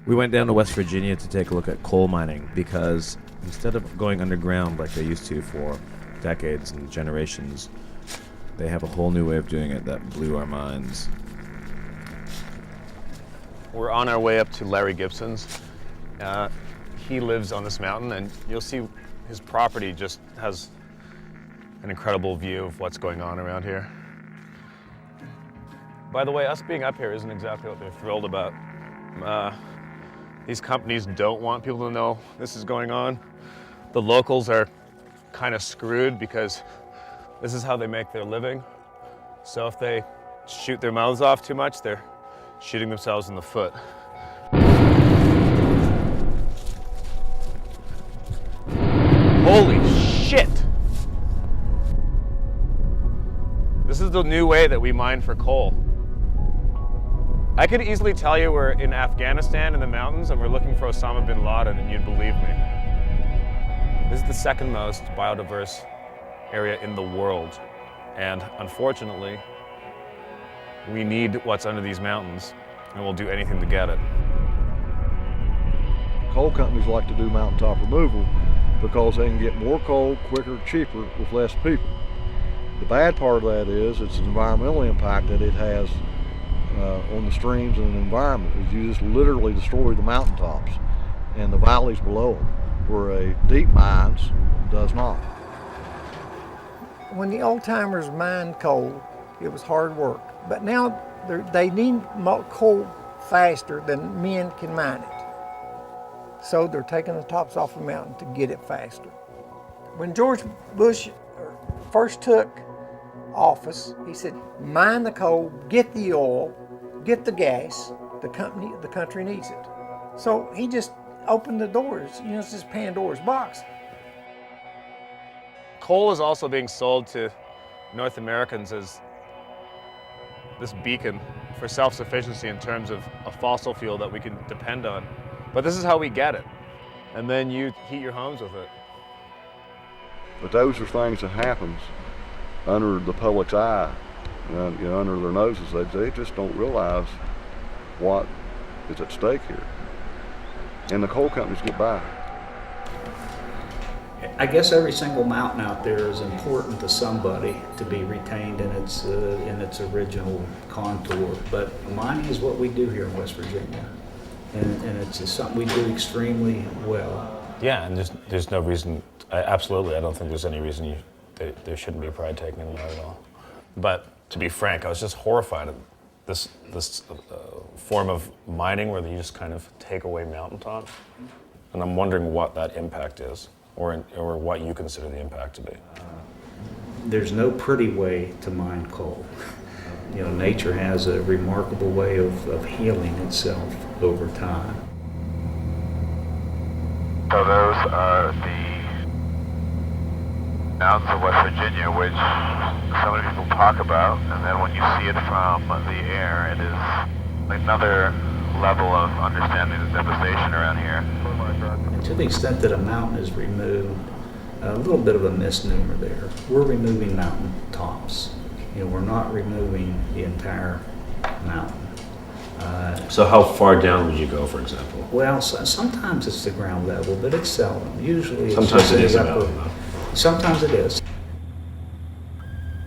We went down to West Virginia to take a look at coal mining because instead of going underground like they used to for decades and generations, they have a whole new way of doing it that blew our minds. We're on our way up to Larry Gibson's. He lives on this mountain, and you'll see his property just has an incredible view of what's going on around here. By the way, us being up here isn't exactly what they're thrilled about. These companies don't want people to know this is going on. The locals are kind of screwed because this is how they make their living. So if they shoot their mouths off too much, they're shooting themselves in the foot. Holy shit! This is the new way that we mine for coal. I could easily tell you we're in Afghanistan in the mountains and we're looking for Osama bin Laden, and you'd believe me. This is the second most biodiverse area in the world, and unfortunately, we need what's under these mountains, and we'll do anything to get it. Coal companies like to do mountaintop removal because they can get more coal quicker, cheaper, with less people. The bad part of that is it's the environmental impact that it has on the streams and the environment. Is you just literally destroy the mountaintops and the valleys below them, where a deep mines does not. When the old timers mined coal, it was hard work. But now they need coal faster than men can mine it. So they're taking the tops off the mountain to get it faster. When George Bush first took office, he said, mine the coal, get the oil, get the gas, the country needs it. So he just opened the doors, it's this Pandora's box. Coal is also being sold to North Americans as this beacon for self-sufficiency in terms of a fossil fuel that we can depend on. But this is how we get it. And then you heat your homes with it. But those are things that happens under the public's eye, under their noses. They just don't realize what is at stake here. And the coal companies get by. I guess every single mountain out there is important to somebody to be retained in its original contour. But mining is what we do here in West Virginia, and it's something we do extremely well. Yeah, and there's no reason. Absolutely, I don't think there's any reason there shouldn't be pride taken in that at all. But to be frank, I was just horrified at this form of mining where you just kind of take away mountaintops, and I'm wondering what that impact is. Or what you consider the impact to be? There's no pretty way to mine coal. Nature has a remarkable way of healing itself over time. So those are the mountains of West Virginia, which so many people talk about, and then when you see it from the air, it is another level of understanding the devastation around here. And to the extent that a mountain is removed, a little bit of a misnomer there. We're removing mountain tops. We're not removing the entire mountain. So how far down would you go, for example? Well, sometimes it's the ground level, but it's seldom. Usually it's Sometimes just it is the about upper. Sometimes it is.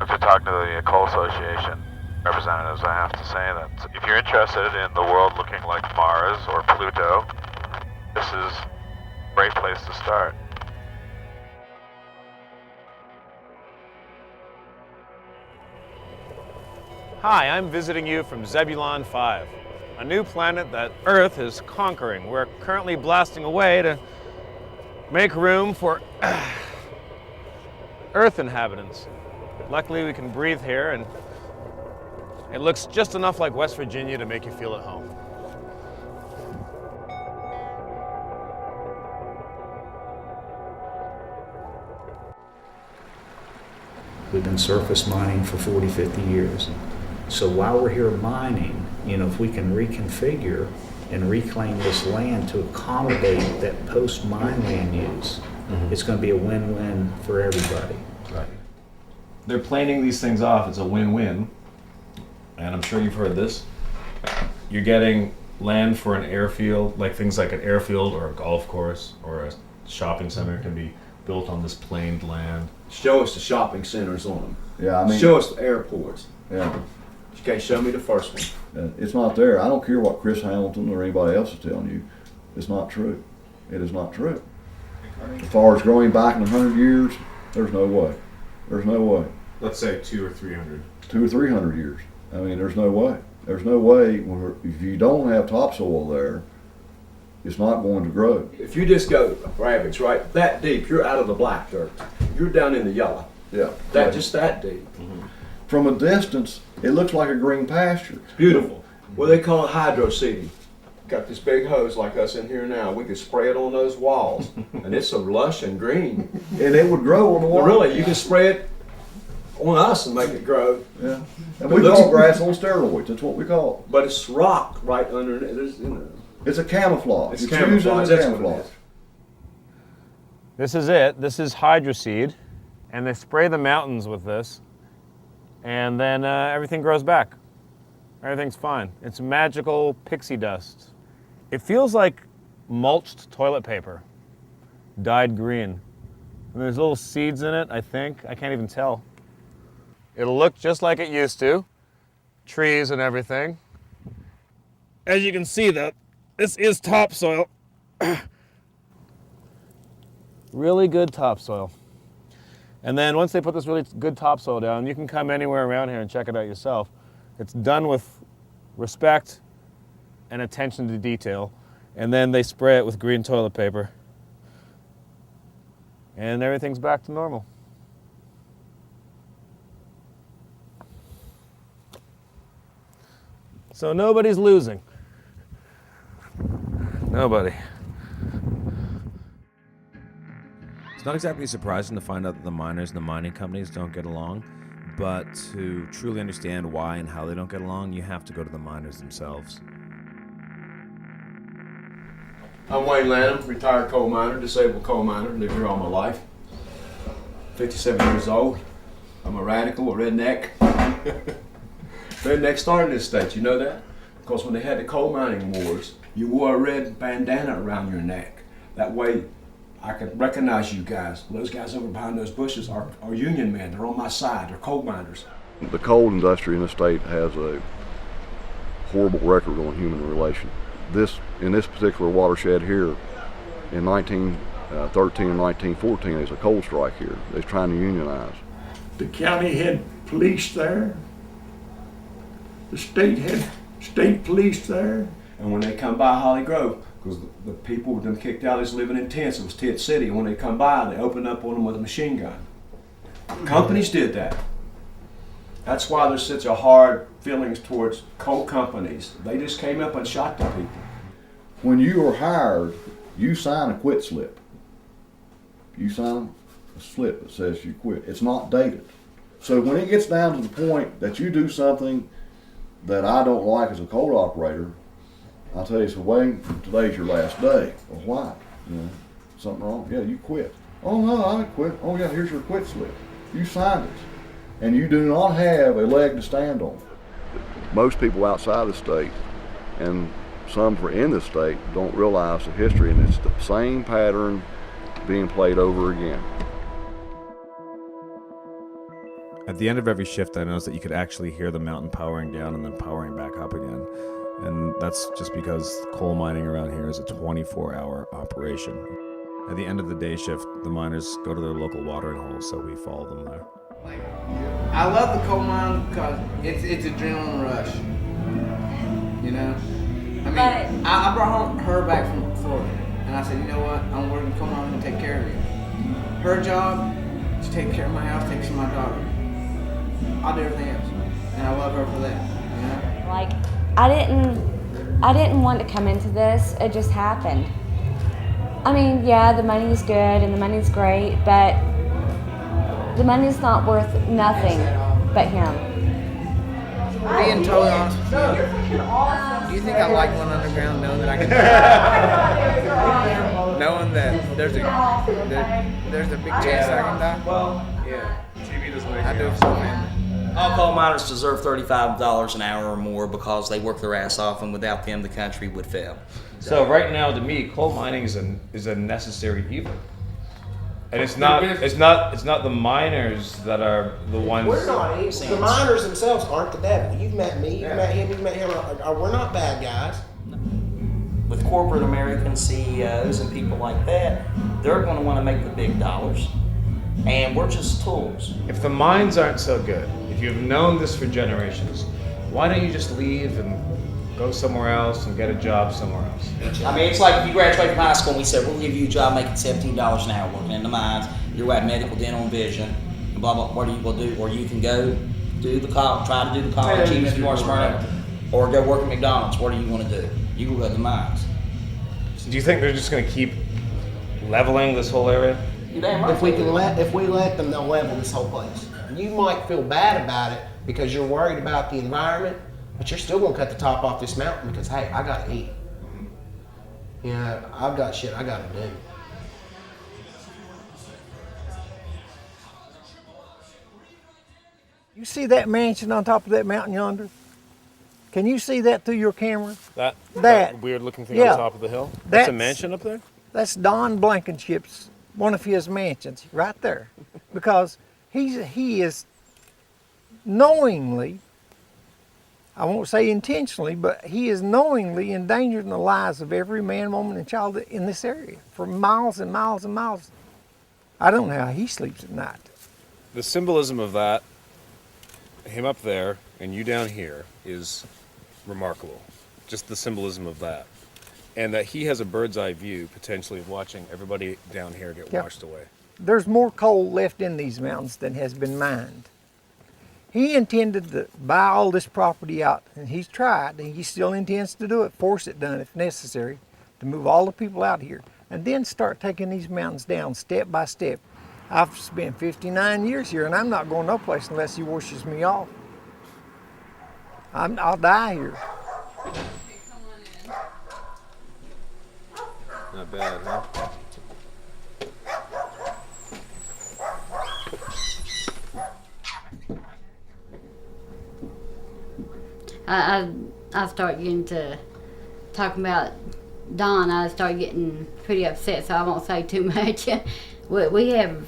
If you talk to the Coal Association representatives, I have to say that if you're interested in the world looking like Mars or Pluto, this is a great place to start. Hi, I'm visiting you from Zebulon 5, a new planet that Earth is conquering. We're currently blasting away to make room for Earth inhabitants. Luckily, we can breathe here, and it looks just enough like West Virginia to make you feel at home. We've been surface mining for 40, 50 years. So while we're here mining, if we can reconfigure and reclaim this land to accommodate that post-mine land use, it's going to be a win-win for everybody. Right. They're planing these things off. It's a win-win. And I'm sure you've heard this. You're getting land for an airfield, like things like an airfield or a golf course or a shopping center can be built on this planed land? Show us the shopping centers on them. Yeah, I mean, Show us the airports. yeah, You can't show me the first one. it's not there. I don't care what Chris Hamilton or anybody else is telling you. It's not true. It is not true. As far as growing back in 100 years, there's no way. There's no way. Let's say 200 or 300. 200 or 300 years. I mean, there's no way. There's no way. If you don't have topsoil there, it's not going to grow. If you just go, for average, right, that deep, you're out of the black dirt. You're down in the yellow. Yeah. Just that deep. From a distance, it looks like a green pasture. It's beautiful. Well, they call it hydro seeding. Got this big hose like us in here now. We could spray it on those walls, and it's so lush and green. And it would grow on the wall. Well, really, you can spray it on us and make it grow. Yeah. And we call grass on steroids. That's what we call it. But it's rock right underneath. It's a camouflage. It's used camouflage. as a That's what it camouflage. is. This is it. This is Hydroseed, and they spray the mountains with this, and then everything grows back. Everything's fine. It's magical pixie dust. It feels like mulched toilet paper, dyed green. And there's little seeds in it, I think. I can't even tell. It'll look just like it used to. Trees and everything. As you can see, though, this is topsoil. Really good topsoil. And then once they put this really good topsoil down, you can come anywhere around here and check it out yourself. It's done with respect and attention to detail. And then they spray it with green toilet paper. And everything's back to normal. So nobody's losing. Nobody. It's not exactly surprising to find out that the miners and the mining companies don't get along, but to truly understand why and how they don't get along, you have to go to the miners themselves. I'm Wayne Lanham, retired coal miner, disabled coal miner, lived here all my life. 57 years old. I'm a radical, a redneck. Redneck started in this state, you know that? Because when they had the coal mining wars, you wore a red bandana around your neck. That way I could recognize you guys. Those guys over behind those bushes are union men. They're on my side. They're coal miners. The coal industry in the state has a horrible record on human relations. In this particular watershed here, in 1913 and 1914, there's a coal strike here. They're trying to unionize. The county had police there. The state had state police there. And when they come by Holly Grove, because the people with them kicked out is living in tents, it was tent city, and when they come by, they open up on them with a machine gun. Companies did that. That's why there's such a hard feelings towards coal companies. They just came up and shot the people. When you are hired, you sign a quit slip. You sign a slip that says you quit. It's not dated. So when it gets down to the point that you do something that I don't like as a coal operator, I'll tell you, so Wayne, today's your last day. Well, why? You know, something wrong? Yeah, you quit. Oh no, I didn't quit. Oh yeah, here's your quit slip. You signed it. And you do not have a leg to stand on. Most people outside the state, and some in the state, don't realize the history, and it's the same pattern being played over again. At the end of every shift, I noticed that you could actually hear the mountain powering down and then powering back up again. And that's just because coal mining around here is a 24-hour operation. At the end of the day shift, the miners go to their local watering hole, so we follow them there. I love the coal mine because it's adrenaline rush. You know? I mean, I brought her back from Florida, and I said, you know what? I'm working coal mine, I'm going to take care of you. Her job is to take care of my house, take care of my daughter. I'll do everything else, and I love her for that. You know? Like, I didn't want to come into this. It just happened. I mean, yeah, the money's good and the money's great, but the money's not worth nothing but him. Being totally honest with you, do you think I like going underground knowing that I can die? Knowing that there's a big chance I can die? Yeah. TV doesn't make I do it for my family. All coal miners deserve $35 an hour or more because they work their ass off, and without them, the country would fail. So right now, to me, coal mining is a necessary evil, and it's not the miners that are the ones. We're not evil. The miners themselves aren't the devil. You've met me. You've met him. You've met him. We're not bad guys. With corporate American CEOs and people like that, they're going to want to make the big dollars, and we're just tools. If the mines aren't so good, if you've known this for generations, why don't you just leave and go somewhere else and get a job somewhere else? I mean, it's like if you graduate from high school and we said, we'll give you a job making $17 an hour working in the mines, you're at medical, dental, and vision, and blah, blah, what are you going to do? Or you can go do the try to do the college, even if you are smart enough, or go work at McDonald's. What do you want to do? You will go to the mines. So do you think they're just going to keep leveling this whole area? If we let them, they'll level this whole place. You might feel bad about it because you're worried about the environment, but you're still gonna cut the top off this mountain because hey, I gotta eat. You know, I've got shit I gotta do. You see that mansion on top of that mountain yonder? Can you see that through your camera? That weird looking thing on top of the hill? That's a mansion up there? That's Don Blankenship's, one of his mansions, right there. Because he is knowingly, I won't say intentionally, but he is knowingly endangering the lives of every man, woman, and child in this area for miles and miles and miles. I don't know how he sleeps at night. The symbolism of that, him up there and you down here, is remarkable. Just the symbolism of that. And that he has a bird's eye view, potentially, of watching everybody down here get washed away. There's more coal left in these mountains than has been mined. He intended to buy all this property out, and he's tried, and he still intends to do it, force it done if necessary, to move all the people out here, and then start taking these mountains down step by step. I've spent 59 years here, and I'm not going no place unless he washes me off. I'll die here. Not bad, huh? I start getting to talking about Don. I start getting pretty upset, so I won't say too much. We have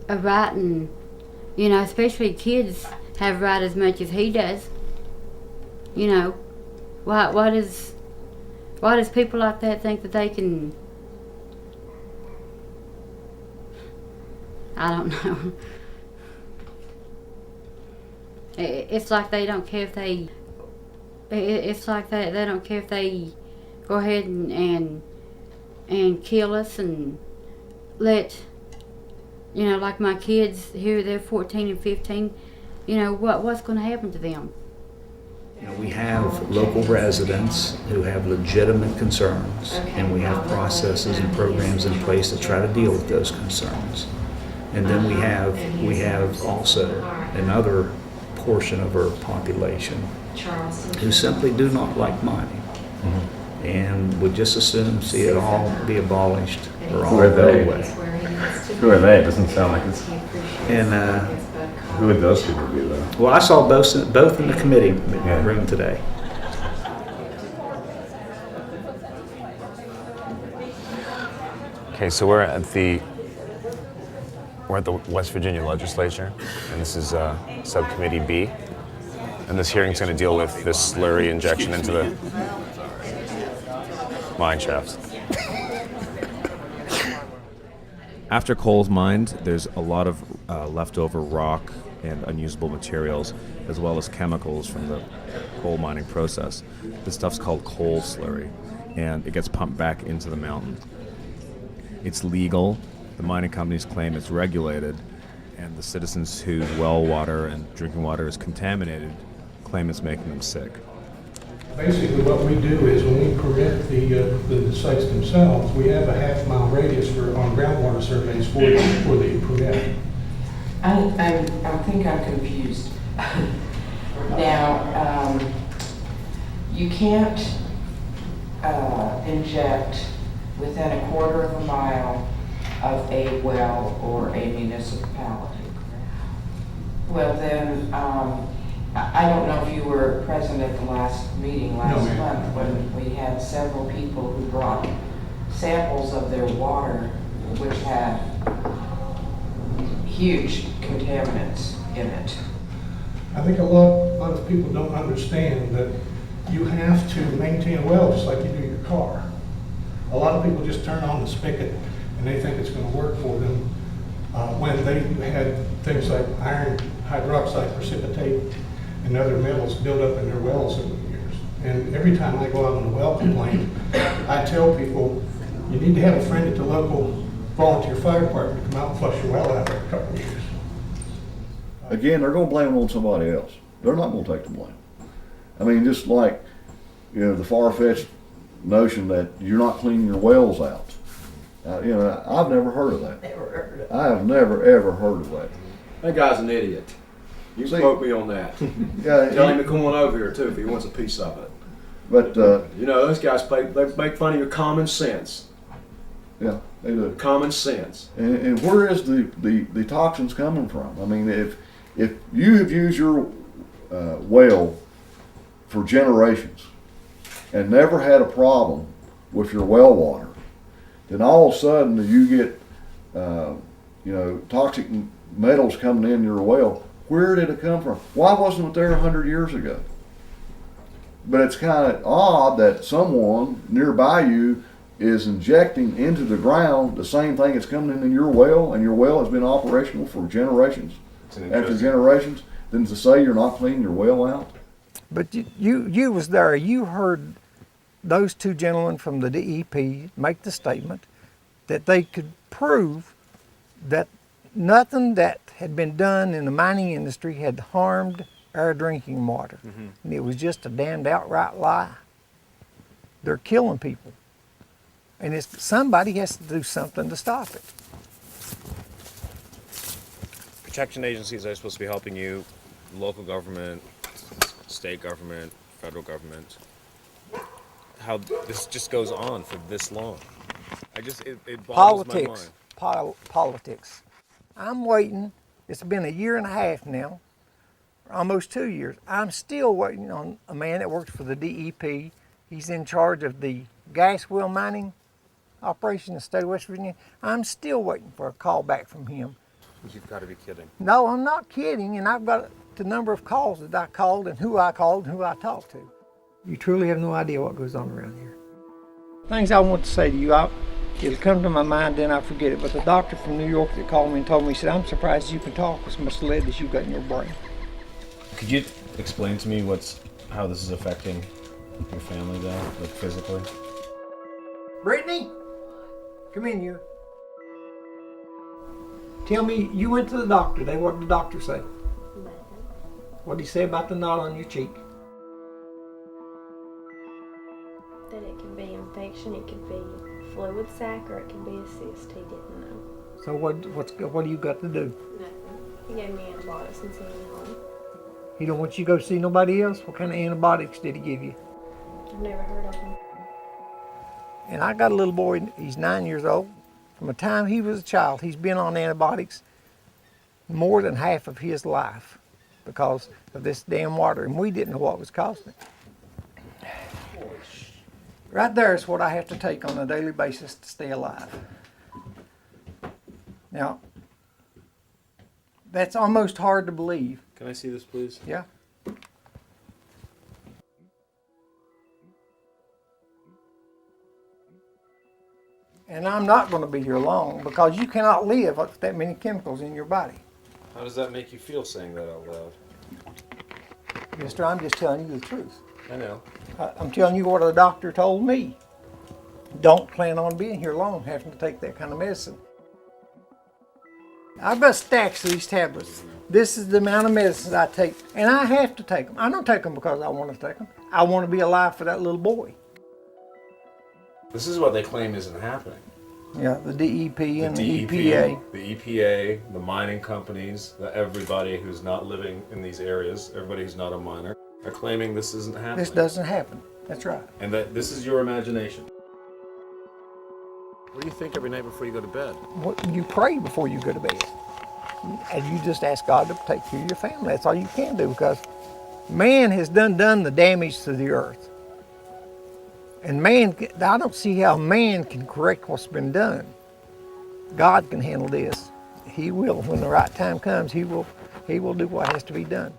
a right, and you know, especially kids have right as much as he does. You know, why does people like that think that they can? I don't know. It's like they don't care if they. It's like they don't care if they go ahead and kill us and let, you know, like my kids here, they're 14 and 15. You know what's going to happen to them? You know, we have local residents who have legitimate concerns, and we have processes and programs in place to try to deal with those concerns. And then we have also another portion of our population who simply do not like mining, and would just as soon see it all be abolished or all go away. Who are they? It doesn't sound like it's. And who would those people be, though? well, I saw both in the committee room today. Okay, so we're at the West Virginia Legislature, and this is Subcommittee B. And this hearing's going to deal with this slurry injection into the mine shafts. After coal's mined, there's a lot of leftover rock and unusable materials, as well as chemicals from the coal mining process. This stuff's called coal slurry, and it gets pumped back into the mountain. It's legal. The mining companies claim it's regulated, and the citizens whose well water and drinking water is contaminated claim it's making them sick. Basically what we do is when we permit the sites themselves, we have a half-mile radius on groundwater surveys for the permit. I think I'm confused. Now, you can't inject within a quarter of a mile of a well or a municipality. Well, then, I don't know if you were present at the last meeting last month when we had several people who brought samples of their water which had huge contaminants in it. I think a lot of people don't understand that you have to maintain a well just like you do your car. A lot of people just turn on the spigot and they think it's going to work for them when they had things like iron hydroxide precipitate and other metals build up in their wells over the years. And every time I go out on a well complaint, I tell people, you need to have a friend at the local volunteer fire department to come out and flush your well out every couple of years. Again, they're going to blame it on somebody else. They're not going to take the blame. I mean, just like, you know, the far-fetched notion that you're not cleaning your wells out. You know, I've never heard of that. Never heard of it. I have never, ever heard of that. That guy's an idiot. You See, quote me on that. Yeah, Tell him to come on over here too if he wants a piece of it. But you know, those guys they make fun of your common sense. Yeah, they do. Common sense. And where is the toxins coming from? I mean, if you have used your well for generations and never had a problem with your well water, then all of a sudden you get you know, toxic metals coming in your well. Where did it come from? Why wasn't it there 100 years ago? But it's kind of odd that someone nearby you is injecting into the ground the same thing that's coming in your well, and your well has been operational for generations after generations, than to say you're not cleaning your well out. But you was there. You heard those two gentlemen from the DEP make the statement that they could prove that nothing that had been done in the mining industry had harmed our drinking water. Mm-hmm. And it was just a damned outright lie. They're killing people. And somebody has to do something to stop it. Protection agencies are supposed to be helping you, local government, state government, federal government. How this just goes on for this long. It boggles my mind. Politics. I'm waiting. It's been a year and a half now, almost 2 years. I'm still waiting on a man that works for the DEP. He's in charge of the gas well mining operation in the state of West Virginia. I'm still waiting for a call back from him. You've got to be kidding. No, I'm not kidding, and I've got the number of calls that I called and who I called and who I talked to. You truly have no idea what goes on around here. Things I want to say to you, it'll come to my mind, then I forget it, but the doctor from New York that called me and told me, he said, I'm surprised you can talk with so much lead as you've got in your brain. Could you explain to me how this is affecting your family though, like physically? Brittany, come in here. Tell me, you went to the doctor. What did the doctor say? What did he say about the knot on your cheek? That it could be infection, it could be fluid sac, or it could be a cyst. He didn't know. So what do you got to do? Nothing. He gave me antibiotics and sent me home. He don't want you to go see nobody else? What kind of antibiotics did he give you? I've never heard of them. And I got a little boy, he's 9 years old. From the time he was a child, he's been on antibiotics more than half of his life because of this damn water, and we didn't know what was causing it. Right there is what I have to take on a daily basis to stay alive. Now, that's almost hard to believe. Can I see this, please? Yeah. And I'm not going to be here long because you cannot live with that many chemicals in your body. How does that make you feel saying that out loud? Mister, I'm just telling you the truth. I know. I'm telling you what a doctor told me. Don't plan on being here long having to take that kind of medicine. I've got stacks of these tablets. This is the amount of medicine I take, and I have to take them. I don't take them because I want to take them. I want to be alive for that little boy. This is what they claim isn't happening. Yeah, the DEP and the EPA. The EPA, the mining companies, everybody who's not living in these areas, everybody who's not a miner, are claiming this isn't happening. This doesn't happen. That's right. And that this is your imagination. What do you think every night before you go to bed? You pray before you go to bed. And you just ask God to take care of your family. That's all you can do, because man has done the damage to the earth. And man, I don't see how man can correct what's been done. God can handle this. He will. When the right time comes, he will do what has to be done.